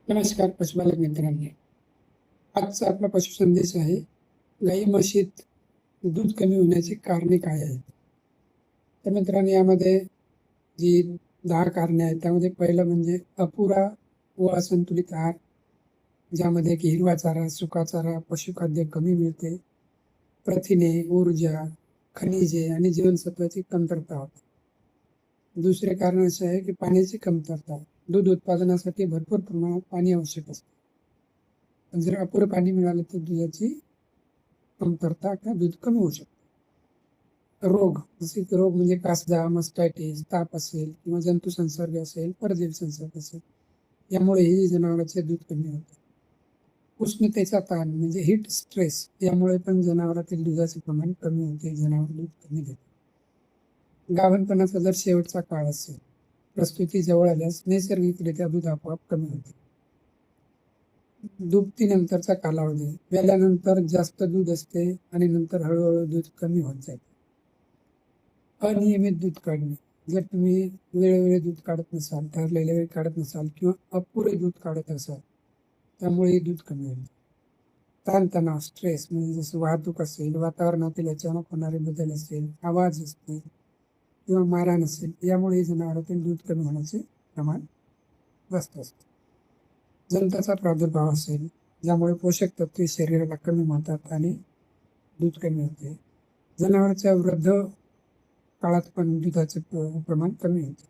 नमस्कार पशुपालक मित्रांनो. आजचा आपला पशु संदेश आहे, गाई म्हशीत दूध कमी होण्याची कारणे काय आहेत? तर मित्रांनो, यामध्ये जी 10 कारणे आहेत त्यामध्ये पहिलं म्हणजे अपुरा व असंतुलित आहार, ज्यामध्ये की हिरवा चारा, सुका चारा, पशुखाद्य कमी मिळते, प्रथिने, ऊर्जा, खनिजे आणि जीवनसत्वाची कमतरता होते. दुसरे कारण असे आहे की पाण्याची कमतरता. दूध उत्पादनासाठी भरपूर प्रमाणात पाणी आवश्यक असते. पण जर अपुरं पाणी मिळालं तर दुधाची कमतरता किंवा दूध कमी होऊ शकते. रोग, जसे की रोग म्हणजे कासदा, मस्टायटिस, ताप असेल किंवा जंतू संसर्ग असेल, परजीवी संसर्ग असेल, यामुळेही जनावरांचे दूध कमी होते. उष्णतेचा ताण म्हणजे हीट स्ट्रेस, यामुळे पण जनावरातील दुधाचे प्रमाण कमी होते, जनावर दूध कमी देते. गाभणपणाचा जर शेवटचा काळ असेल, प्रसूती जवळ आल्यास नैसर्गिकरित्या दूध आपोआप कमी होते. दुभतीनंतरचा कालावधी, व्याल्यानंतर जास्त दूध असते आणि नंतर हळूहळू दूध कमी होत जाते. अनियमित दूध काढणे, जर तुम्ही वेळोवेळी दूध काढत नसाल, ठरलेल्या वेळी काढत नसाल किंवा अपुरे दूध काढत असाल, त्यामुळे दूध कमी होईल. ताणतणाव, स्ट्रेस म्हणजे जसं वाहतूक असेल, वातावरणातील अचानक होणारे बदल असेल, आवाज असतील किंवा मारहाण असेल, यामुळे जनावरातील दूध कमी होण्याचे प्रमाण जास्त असते. जंताचा प्रादुर्भाव असेल, ज्यामुळे पोषक तत्वे शरीराला कमी मिळतात आणि दूध कमी होते. जनावरांच्या वृद्ध काळात पण दुधाचे प्रमाण कमी होते.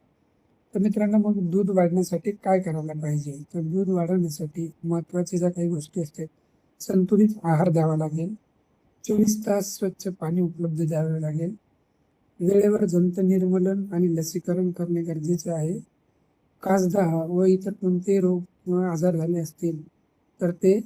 तर मित्रांनो, मग दूध वाढण्यासाठी काय करायला पाहिजे? तर दूध वाढवण्यासाठी महत्त्वाच्या ज्या काही गोष्टी असतात, संतुलित आहार द्यावा लागेल, 24 तास स्वच्छ पाणी उपलब्ध द्यावे लागेल, वेळेवर जंत निर्मूलन आणि लसीकरण करणे गरजेचे आहे. कासदा व इतर कोणते रोग किंवा आजार झाले असतील तर ते